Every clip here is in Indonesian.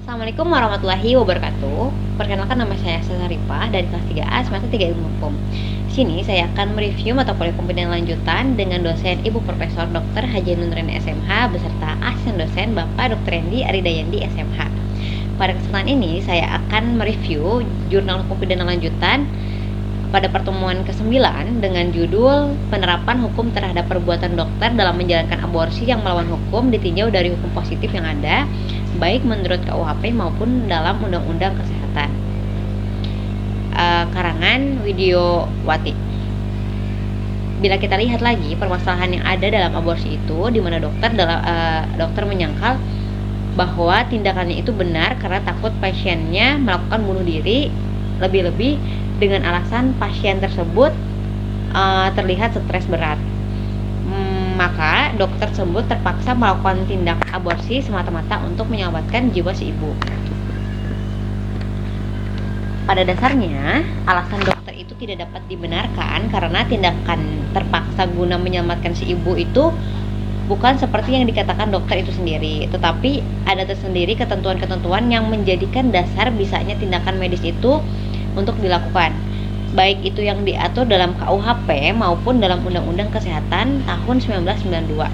Assalamualaikum warahmatullahi wabarakatuh. Perkenalkan, nama saya Sasaripah dari kelas 3A semester 3 Ilmu Hukum. Di sini saya akan mereview mata kuliah hukum pidana lanjutan dengan dosen Ibu Profesor Dr. Haji Nureni SMH beserta asisten dosen Bapak Dr. Rendi Aridayandi SMH. Pada kesempatan ini saya akan mereview jurnal hukum pidana lanjutan pada pertemuan ke-9 dengan judul Penerapan Hukum Terhadap Perbuatan Dokter dalam Menjalankan Aborsi yang Melawan Hukum ditinjau dari hukum positif yang ada, baik menurut KUHP maupun dalam Undang-Undang Kesehatan. Karangan Widiowati. Bila kita lihat lagi permasalahan yang ada dalam aborsi itu, di mana dokter menyangkal bahwa tindakannya itu benar karena takut pasiennya melakukan bunuh diri, lebih-lebih dengan alasan pasien tersebut terlihat stres berat. Maka dokter tersebut terpaksa melakukan tindakan aborsi semata-mata untuk menyelamatkan jiwa si ibu. Pada dasarnya, alasan dokter itu tidak dapat dibenarkan karena tindakan terpaksa guna menyelamatkan si ibu itu bukan seperti yang dikatakan dokter itu sendiri, tetapi ada tersendiri ketentuan-ketentuan yang menjadikan dasar bisanya tindakan medis itu untuk dilakukan, baik itu yang diatur dalam KUHP maupun dalam Undang-Undang Kesehatan tahun 1992.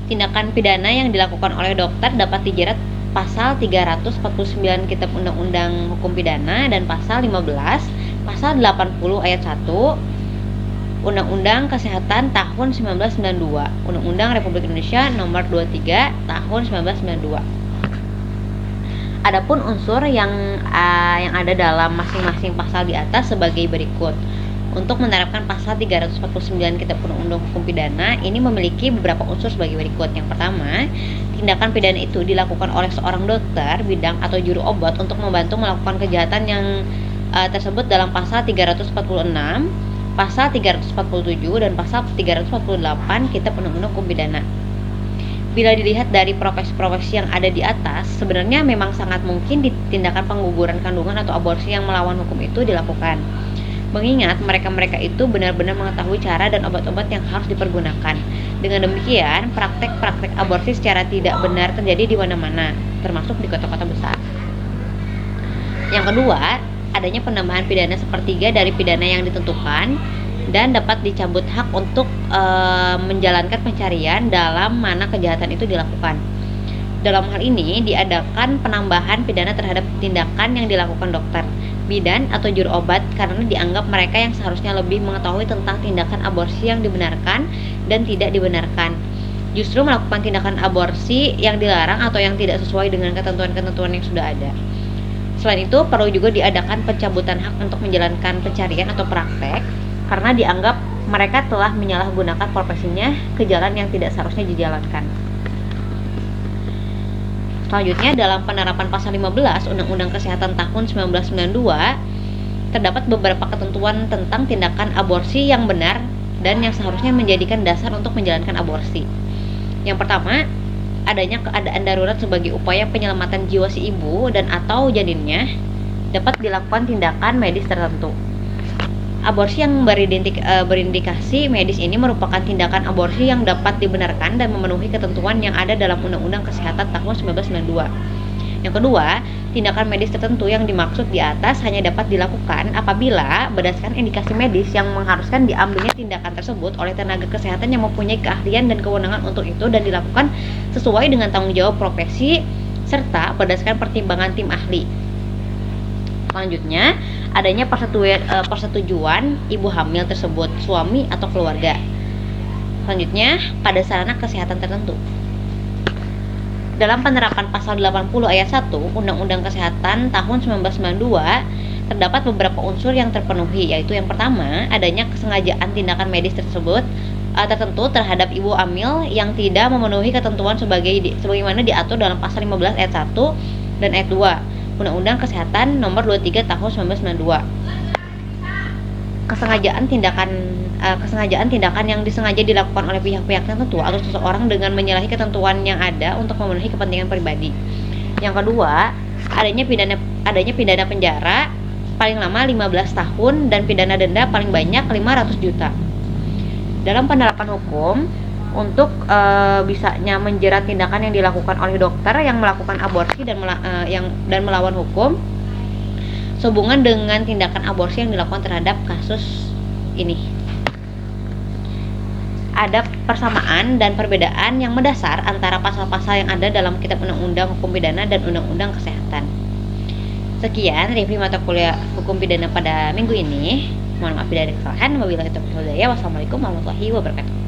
Tindakan pidana yang dilakukan oleh dokter dapat dijerat pasal 349 Kitab Undang-Undang Hukum Pidana dan pasal 15, pasal 80 ayat 1 Undang-Undang Kesehatan tahun 1992, Undang-Undang Republik Indonesia nomor 23 tahun 1992. Adapun unsur yang ada dalam masing-masing pasal di atas sebagai berikut. Untuk menerapkan pasal 349 Kitab Undang-Undang Hukum Pidana ini memiliki beberapa unsur sebagai berikut. Yang pertama, tindakan pidana itu dilakukan oleh seorang dokter bidang atau juru obat untuk membantu melakukan kejahatan yang tersebut dalam pasal 346, pasal 347 dan pasal 348 Kitab Undang-Undang Hukum Pidana. Bila dilihat dari profesi-profesi yang ada di atas, sebenarnya memang sangat mungkin tindakan pengguguran kandungan atau aborsi yang melawan hukum itu dilakukan. Mengingat mereka-mereka itu benar-benar mengetahui cara dan obat-obat yang harus dipergunakan. Dengan demikian, praktek-praktek aborsi secara tidak benar terjadi di mana-mana, termasuk di kota-kota besar. Yang kedua, adanya penambahan pidana sepertiga dari pidana yang ditentukan dan dapat dicabut hak untuk menjalankan pencarian dalam mana kejahatan itu dilakukan. Dalam hal ini diadakan penambahan pidana terhadap tindakan yang dilakukan dokter, bidan atau juru obat karena dianggap mereka yang seharusnya lebih mengetahui tentang tindakan aborsi yang dibenarkan dan tidak dibenarkan, justru melakukan tindakan aborsi yang dilarang atau yang tidak sesuai dengan ketentuan-ketentuan yang sudah ada. Selain itu, perlu juga diadakan pencabutan hak untuk menjalankan pencarian atau praktek karena dianggap mereka telah menyalahgunakan profesinya ke jalan yang tidak seharusnya dijalankan. Selanjutnya, dalam penerapan pasal 15 Undang-Undang Kesehatan tahun 1992 terdapat beberapa ketentuan tentang tindakan aborsi yang benar dan yang seharusnya menjadikan dasar untuk menjalankan aborsi. Yang pertama, adanya keadaan darurat sebagai upaya penyelamatan jiwa si ibu dan atau janinnya dapat dilakukan tindakan medis tertentu. Aborsi yang berindikasi medis ini merupakan tindakan aborsi yang dapat dibenarkan dan memenuhi ketentuan yang ada dalam Undang-Undang Kesehatan tahun 1992. Yang kedua, tindakan medis tertentu yang dimaksud di atas hanya dapat dilakukan apabila berdasarkan indikasi medis yang mengharuskan diambilnya tindakan tersebut oleh tenaga kesehatan yang mempunyai keahlian dan kewenangan untuk itu dan dilakukan sesuai dengan tanggung jawab profesi serta berdasarkan pertimbangan tim ahli. Selanjutnya, adanya persetujuan ibu hamil tersebut, suami atau keluarga. Selanjutnya, pada sarana kesehatan tertentu. Dalam penerapan pasal 80 ayat 1 Undang-Undang Kesehatan tahun 1992 terdapat beberapa unsur yang terpenuhi, yaitu yang pertama, adanya kesengajaan tindakan medis tersebut tertentu terhadap ibu hamil yang tidak memenuhi ketentuan sebagaimana diatur dalam pasal 15 ayat 1 dan ayat 2 Undang-Undang Kesehatan nomor 23 tahun 1992. Kesengajaan tindakan yang disengaja dilakukan oleh pihak-pihak tertentu atau seseorang dengan menyalahi ketentuan yang ada untuk memenuhi kepentingan pribadi. Yang kedua, adanya pidana penjara paling lama 15 tahun dan pidana denda paling banyak 500 juta. Dalam penerapan hukum, untuk bisanya menjerat tindakan yang dilakukan oleh dokter yang melakukan aborsi dan melawan hukum sehubungan dengan tindakan aborsi yang dilakukan terhadap kasus ini. Ada persamaan dan perbedaan yang mendasar antara pasal-pasal yang ada dalam Kitab Undang-Undang Hukum Pidana dan Undang-Undang Kesehatan. Sekian review mata kuliah Hukum Pidana pada minggu ini. Mohon maaf bila ada kesalahan. Wabillahi taufiq wal hidayah. Wassalamualaikum warahmatullahi wabarakatuh.